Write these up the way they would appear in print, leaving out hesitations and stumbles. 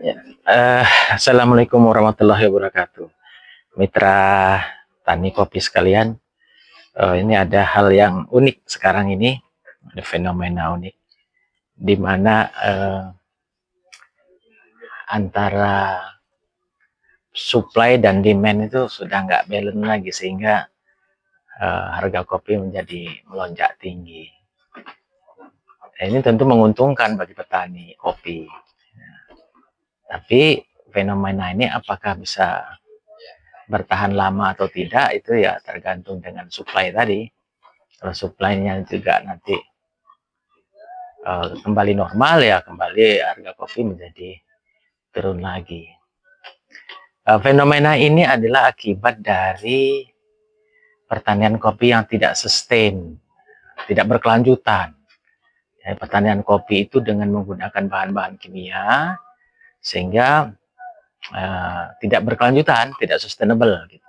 Ya. Assalamualaikum warahmatullahi wabarakatuh. Mitra tani kopi sekalian, ini ada hal yang unik sekarang ini, ada fenomena unik, di mana antara supply dan demand itu sudah nggak balance lagi, sehingga harga kopi menjadi melonjak tinggi. Ini tentu menguntungkan bagi petani kopi. Tapi fenomena ini apakah bisa bertahan lama atau tidak, itu ya tergantung dengan supply tadi. Kalau supply-nya juga nanti kembali normal, ya kembali harga kopi menjadi turun lagi. Fenomena ini adalah akibat dari pertanian kopi yang tidak sustain, tidak berkelanjutan. Ya, pertanian kopi itu dengan menggunakan bahan-bahan kimia, sehingga tidak berkelanjutan, tidak sustainable. Gitu.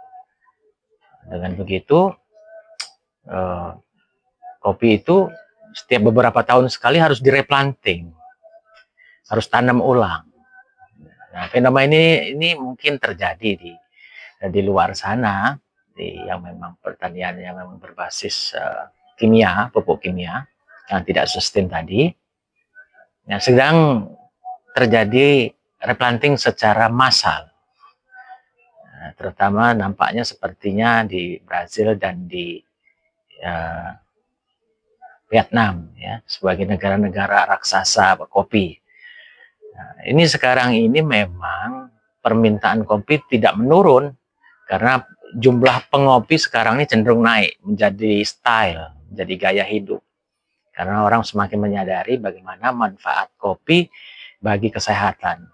Dengan begitu, kopi itu setiap beberapa tahun sekali harus direplanting, harus tanam ulang. Nah, fenomena ini mungkin terjadi di luar sana, yang memang pertanian yang memang berbasis kimia, pupuk kimia yang tidak sustain tadi. Nah, sedang terjadi replanting secara massal. Nah, terutama nampaknya sepertinya di Brazil dan di Vietnam, ya, sebagai negara-negara raksasa kopi. Nah, ini sekarang ini memang permintaan kopi tidak menurun, karena jumlah pengopi sekarang ini cenderung naik menjadi style, menjadi gaya hidup. Karena orang semakin menyadari bagaimana manfaat kopi bagi kesehatan.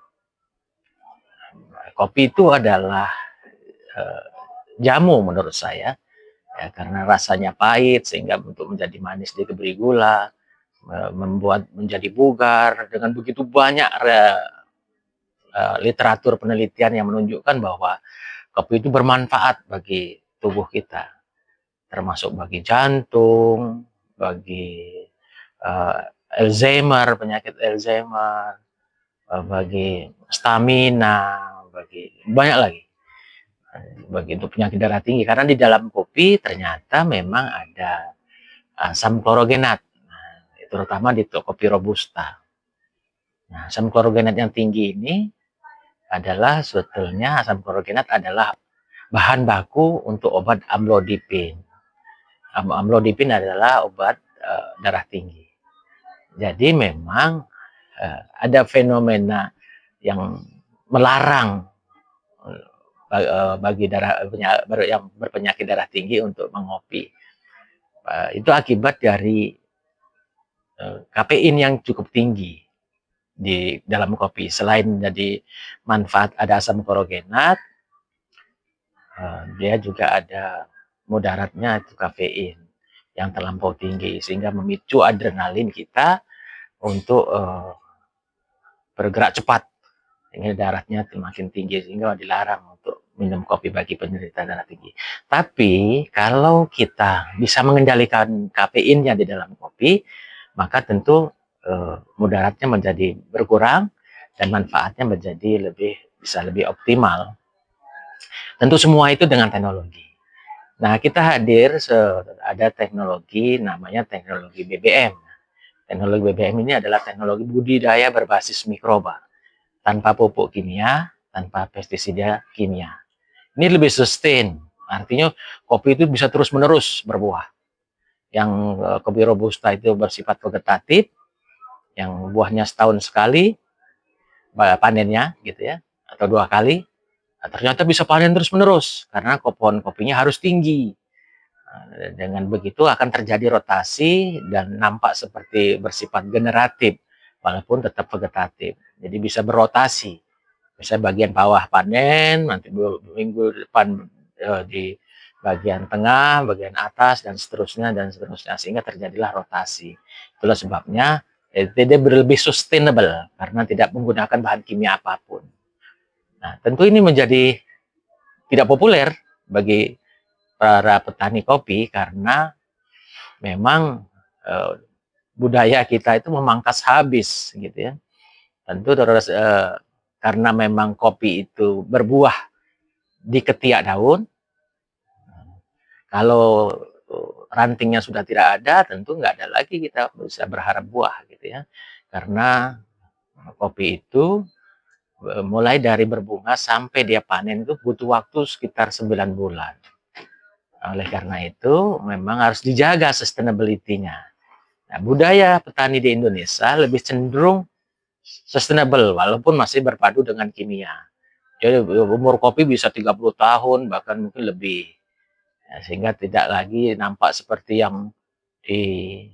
Kopi itu adalah jamu menurut saya, ya, karena rasanya pahit sehingga untuk menjadi manis diberi gula, membuat menjadi bugar. Dengan begitu banyak literatur penelitian yang menunjukkan bahwa kopi itu bermanfaat bagi tubuh kita, termasuk bagi jantung, bagi Alzheimer, penyakit Alzheimer, bagi stamina, bagi banyak lagi, bagi untuk penyakit darah tinggi. Karena di dalam kopi ternyata memang ada asam klorogenat, terutama di kopi robusta. Nah, asam klorogenat yang tinggi ini adalah sebetulnya asam klorogenat adalah bahan baku untuk obat amlodipin. Amlodipin adalah obat darah tinggi. Jadi memang ada fenomena yang melarang bagi yang berpenyakit darah tinggi untuk mengopi. Itu akibat dari kafein yang cukup tinggi di dalam kopi. Selain jadi manfaat ada asam klorogenat, dia juga ada mudaratnya, itu kafein yang terlampau tinggi, sehingga memicu adrenalin kita untuk bergerak cepat, sehingga darahnya semakin tinggi, sehingga dilarang untuk minum kopi bagi penderita darah tinggi. Tapi kalau kita bisa mengendalikan kafeinnya di dalam kopi, maka tentu mudaratnya menjadi berkurang dan manfaatnya menjadi bisa lebih optimal. Tentu semua itu dengan teknologi. Nah, kita hadir, ada teknologi namanya teknologi BBM. Teknologi BBM ini adalah teknologi budidaya berbasis mikroba, tanpa pupuk kimia, tanpa pestisida kimia. Ini lebih sustain, artinya kopi itu bisa terus-menerus berbuah. Yang kopi robusta itu bersifat vegetatif, yang buahnya setahun sekali panennya, gitu ya, atau 2 kali. Nah, ternyata bisa panen terus-menerus karena pohon kopinya harus tinggi. Nah, dengan begitu akan terjadi rotasi dan nampak seperti bersifat generatif, walaupun tetap vegetatif. Jadi bisa berotasi. Misalnya bagian bawah panen, nanti minggu depan di bagian tengah, bagian atas, dan seterusnya, sehingga terjadilah rotasi. Itulah sebabnya dia lebih sustainable karena tidak menggunakan bahan kimia apapun. Nah, tentu ini menjadi tidak populer bagi para petani kopi karena memang budaya kita itu memangkas habis, gitu ya. Tentu terus karena memang kopi itu berbuah di ketiak daun, kalau rantingnya sudah tidak ada, tentu nggak ada lagi kita bisa berharap buah gitu ya. Karena kopi itu mulai dari berbunga sampai dia panen itu butuh waktu sekitar 9 bulan. Oleh karena itu memang harus dijaga sustainability-nya. Nah, budaya petani di Indonesia lebih cenderung sustainable walaupun masih berpadu dengan kimia. Jadi umur kopi bisa 30 tahun bahkan mungkin lebih. Ya, sehingga tidak lagi nampak seperti yang di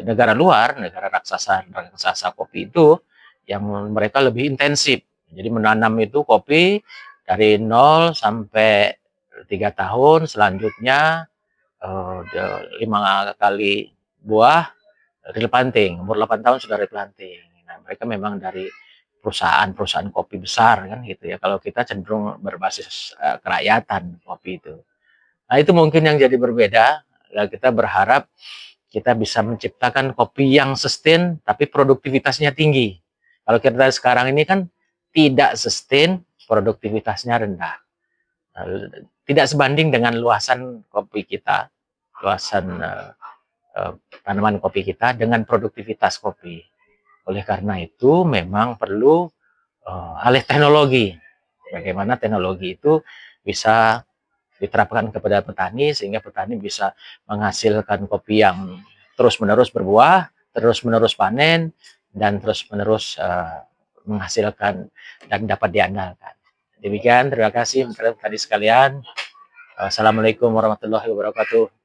negara luar, negara raksasa raksasa kopi itu yang mereka lebih intensif. Jadi menanam itu kopi dari 0 sampai 3 tahun, selanjutnya 5 kali buah replanting, umur 8 tahun sudah replanting. Nah, mereka memang dari perusahaan-perusahaan kopi besar kan gitu ya. Kalau kita cenderung berbasis kerakyatan kopi itu. Nah, itu mungkin yang jadi berbeda. Nah, kita berharap kita bisa menciptakan kopi yang sustain tapi produktivitasnya tinggi. Kalau kita sekarang ini kan tidak sustain, produktivitasnya rendah. Tidak sebanding dengan luasan kopi kita, luasan tanaman kopi kita dengan produktivitas kopi. Oleh karena itu memang perlu alih teknologi. Bagaimana teknologi itu bisa diterapkan kepada petani sehingga petani bisa menghasilkan kopi yang terus-menerus berbuah, terus-menerus panen, dan terus-menerus menghasilkan dan dapat diandalkan. Demikian, terima kasih tadi sekalian. Assalamualaikum warahmatullahi wabarakatuh.